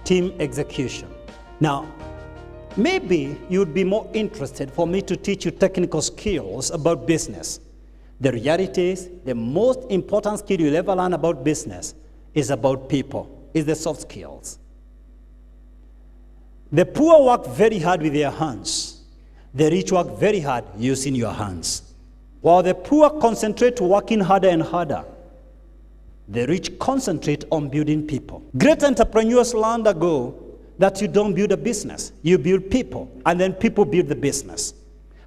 team execution. Now, maybe you'd be more interested for me to teach you technical skills about business. The reality is, the most important skill you'll ever learn about business is about people, is the soft skills. The poor work very hard with their hands. The rich work very hard using your hands. While the poor concentrate working harder and harder, the rich concentrate on building people. Great entrepreneurs learned ago that you don't build a business, you build people, and then people build the business.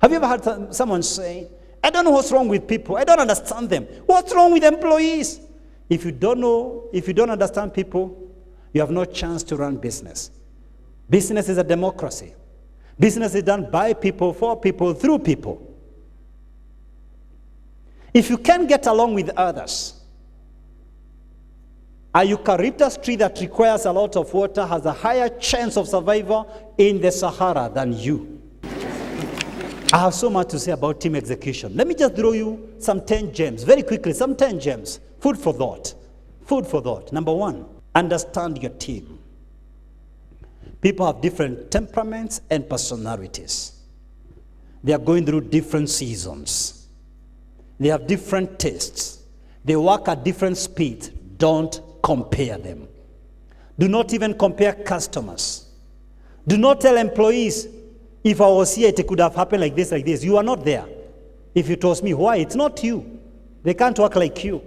Have you ever heard someone say, I don't know what's wrong with people, I don't understand them. What's wrong with employees? If you don't know, if you don't understand people, you have no chance to run business. Business is a democracy. Business is done by people, for people, through people. If you can't get along with others, a eucalyptus tree that requires a lot of water has a higher chance of survival in the Sahara than you. I have so much to say about team execution. Let me just throw you some 10 gems, very quickly, some 10 gems. Food for thought. Food for thought. Number one, understand your team. People have different temperaments and personalities. They are going through different seasons. They have different tastes. They work at different speeds. Don't compare them. Do not even compare customers. Do not tell employees, if I was here, it could have happened like this, like this. You are not there. If it was me, why? It's not you. They can't work like you.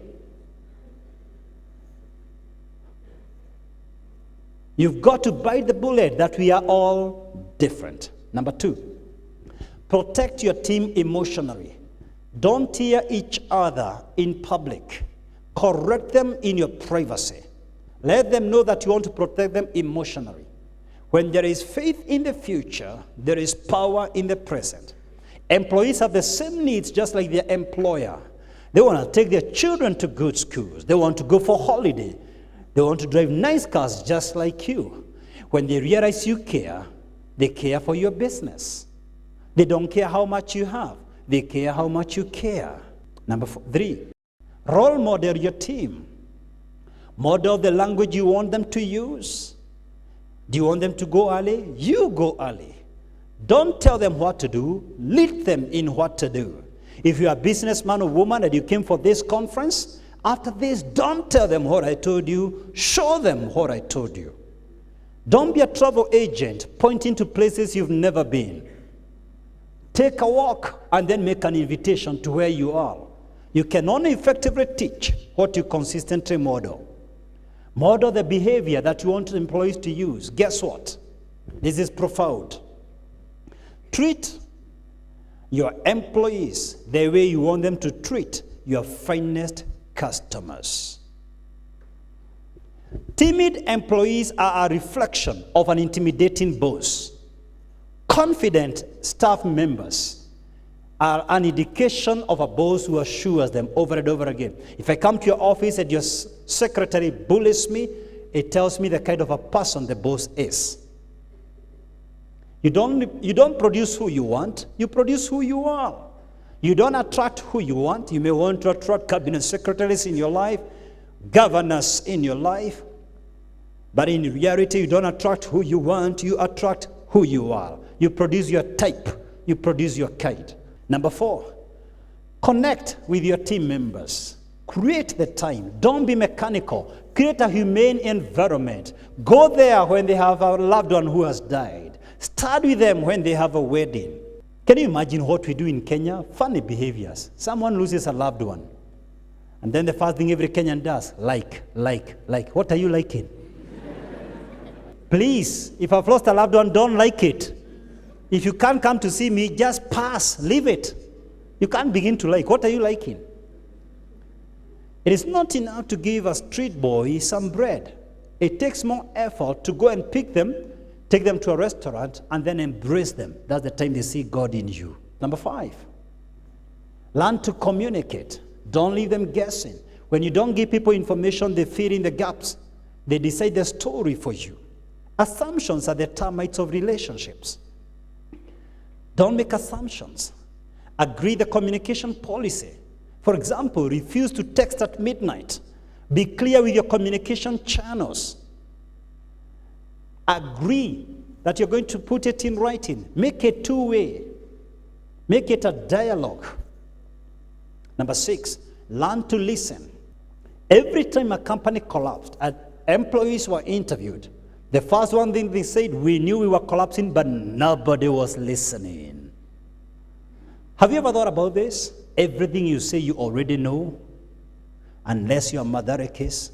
You've got to bite the bullet that we are all different. Number two, protect your team emotionally. Don't tear each other in public. Correct them in your privacy. Let them know that you want to protect them emotionally. When there is faith in the future, there is power in the present. Employees have the same needs just like their employer. They want to take their children to good schools. They want to go for holiday. They want to drive nice cars just like you. When they realize you care, they care for your business. They don't care how much you have. They care how much you care. Number three, role model your team. Model the language you want them to use. Do you want them to go early? You go early. Don't tell them what to do. Lead them in what to do. If you are a businessman or woman and you came for this conference, after this, don't tell them what I told you. Show them what I told you. Don't be a travel agent pointing to places you've never been. Take a walk and then make an invitation to where you are. You can only effectively teach what you consistently model. Model the behavior that you want employees to use. Guess what? This is profound. Treat your employees the way you want them to treat your finest customers. Timid employees are a reflection of an intimidating boss. Confident staff members are an indication of a boss who assures them over and over again. If I come to your office and your secretary bullies me, it tells me the kind of a person the boss is. You don't produce who you want, you produce who you are. You don't attract who you want. You may want to attract cabinet secretaries in your life, governors in your life, but in reality, you don't attract who you want, you attract who you are. You produce your type, you produce your kind. Number four, connect with your team members. Create the time. Don't be mechanical. Create a humane environment. Go there when they have a loved one who has died. Start with them when they have a wedding. Can you imagine what we do in Kenya? Funny behaviors. Someone loses a loved one. And then the first thing every Kenyan does, like. What are you liking? Please, if I've lost a loved one, don't like it. If you can't come to see me, just pass, leave it. You can't begin to like. What are you liking? It is not enough to give a street boy some bread. It takes more effort to go and pick them, take them to a restaurant, and then embrace them. That's the time they see God in you. Number five, learn to communicate. Don't leave them guessing. When you don't give people information, they fill in the gaps. They decide the story for you. Assumptions are the termites of relationships. Don't make assumptions. Agree the communication policy. For example, refuse to text at midnight. Be clear with your communication channels. Agree that you're going to put it in writing. Make it two-way. Make it a dialogue. Number 6, learn to listen. Every time a company collapsed and employees were interviewed, the first one thing they said, we knew we were collapsing, but nobody was listening. Have you ever thought about this? Everything you say you already know, unless your mother case.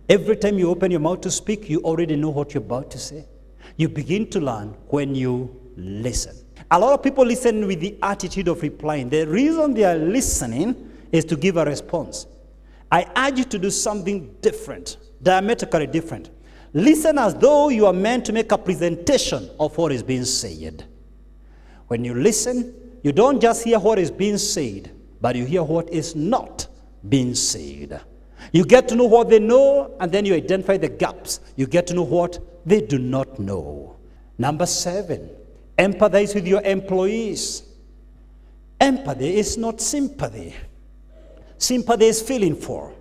Every time you open your mouth to speak, you already know what you're about to say. You begin to learn when you listen. A lot of people listen with the attitude of replying. The reason they are listening is to give a response. I urge you to do something different, diametrically different. Listen as though you are meant to make a presentation of what is being said. When you listen, you don't just hear what is being said, but you hear what is not being said. You get to know what they know, and then you identify the gaps. You get to know what they do not know. Number 7, empathize with your employees. Empathy is not sympathy. Sympathy is feeling for.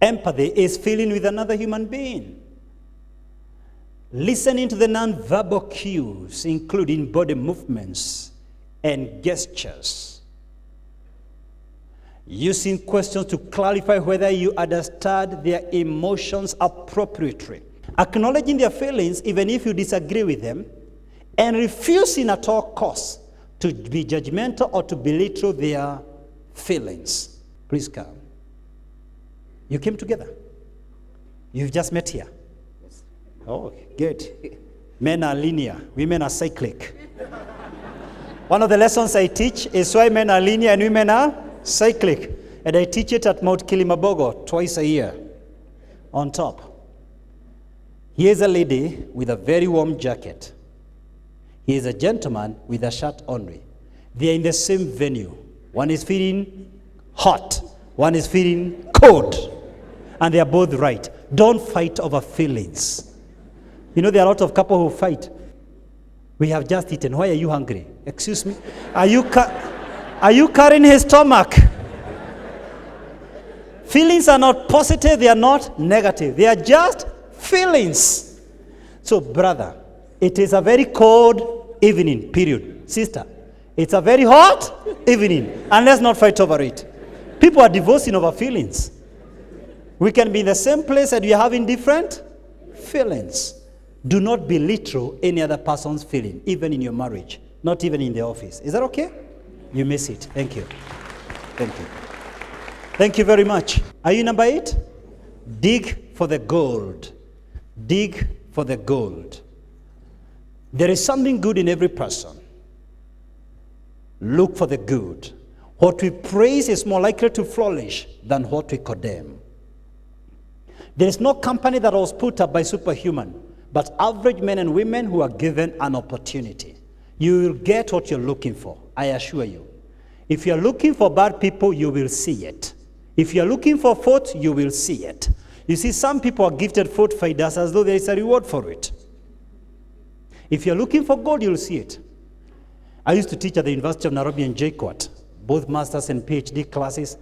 Empathy is feeling with another human being. Listening to the non-verbal cues, including body movements and gestures. Using questions to clarify whether you understand their emotions appropriately. Acknowledging their feelings even if you disagree with them, and refusing at all costs to be judgmental or to belittle their feelings. Please come. You came together. You've just met here. Oh, good. Men are linear, women are cyclic. One of the lessons I teach is why men are linear and women are cyclic. And I teach it at Mount Kilimabogo twice a year on top. Here's a lady with a very warm jacket. He is a gentleman with a shirt only. They are in the same venue. One is feeling hot. One is feeling cold. And they are both right. Don't fight over feelings. You know, there are a lot of couples who fight. We have just eaten. Why are you hungry? Excuse me? Are you carrying his stomach? Feelings are not positive. They are not negative. They are just feelings. So, brother, it is a very cold evening, period. Sister, it's a very hot evening. And let's not fight over it. People are divorcing over feelings. We can be in the same place and we are having different feelings. Do not belittle any other person's feeling, even in your marriage, not even in the office. Is that okay? You miss it. Thank you. Thank you. Thank you very much. Are you number 8? Dig for the gold. Dig for the gold. There is something good in every person. Look for the good. What we praise is more likely to flourish than what we condemn. There is no company that was put up by superhuman, but average men and women who are given an opportunity. You will get what you're looking for, I assure you. If you're looking for bad people, you will see it. If you're looking for fault, you will see it. You see, some people are gifted fault finders as though there is a reward for it. If you're looking for God, you'll see it. I used to teach at the University of Nairobi and JKUAT, both master's and PhD classes.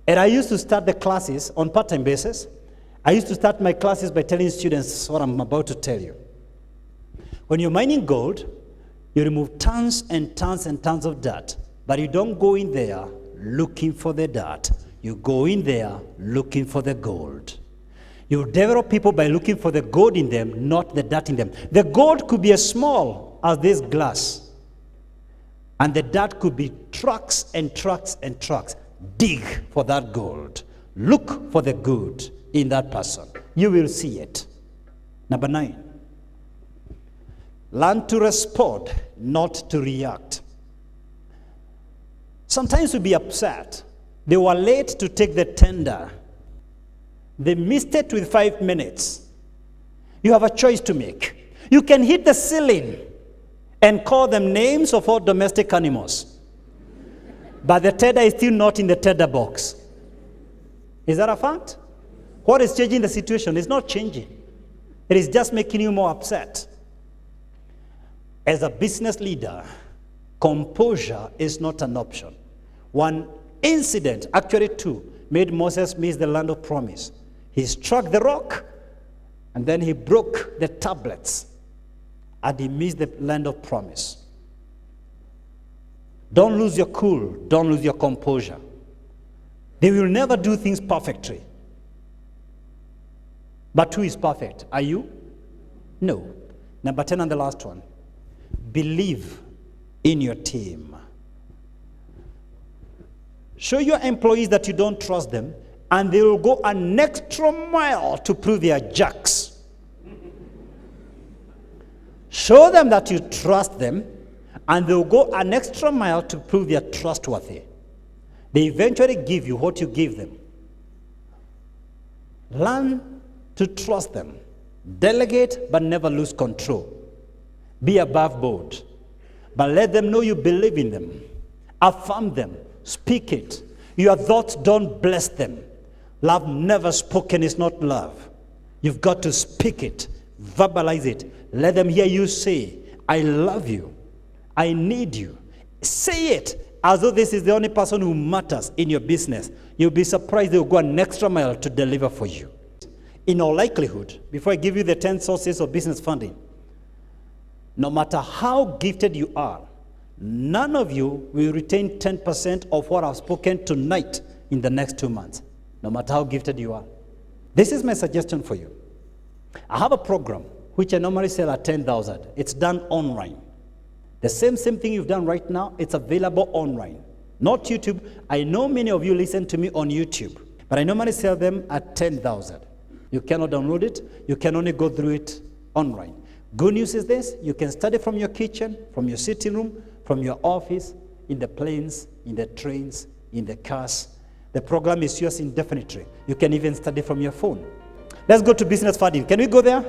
And I used to start the classes on part-time basis. I used to start my classes by telling students what I'm about to tell you. When you're mining gold, you remove tons and tons and tons of dirt, but you don't go in there looking for the dirt. You go in there looking for the gold. You develop people by looking for the gold in them, not the dirt in them. The gold could be as small as this glass, and the dirt could be trucks and trucks and trucks. Dig for that gold. Look for the good in that person. You will see it. Number 9. Learn to respond, not to react. Sometimes we'll be upset. They were late to take the tender. They missed it with 5 minutes. You have a choice to make. You can hit the ceiling and call them names of all domestic animals. But the tender is still not in the tender box. Is that a fact? What is changing the situation? It's not changing. It is just making you more upset. As a business leader, composure is not an option. One incident, actually 2, made Moses miss the land of promise. He struck the rock, and then he broke the tablets, and he missed the land of promise. Don't lose your cool. Don't lose your composure. They will never do things perfectly. But who is perfect? Are you? No. Number 10 and the last one. Believe in your team. Show your employees that you don't trust them, and they will go an extra mile to prove they are jacks. Show them that you trust them, and they'll go an extra mile to prove they are trustworthy. They eventually give you what you give them. Learn to trust them. Delegate, but never lose control. Be above board, but let them know you believe in them. Affirm them. Speak it. Your thoughts don't bless them. Love never spoken is not love. You've got to speak it. Verbalize it. Let them hear you say, I love you. I need you. Say it as though this is the only person who matters in your business. You'll be surprised they'll go an extra mile to deliver for you. In all likelihood, before I give you the 10 sources of business funding, no matter how gifted you are, none of you will retain 10% of what I've spoken tonight in the next 2 months, no matter how gifted you are. This is my suggestion for you. I have a program which I normally sell at 10,000. It's done online. The same thing you've done right now, it's available online. Not YouTube. I know many of you listen to me on YouTube, but I normally sell them at 10,000. You cannot download it. You can only go through it online. Good news is this: you can study from your kitchen, from your sitting room, from your office, in the planes, in the trains, in the cars. The program is yours indefinitely. You can even study from your phone. Let's go to business funding. Can we go there?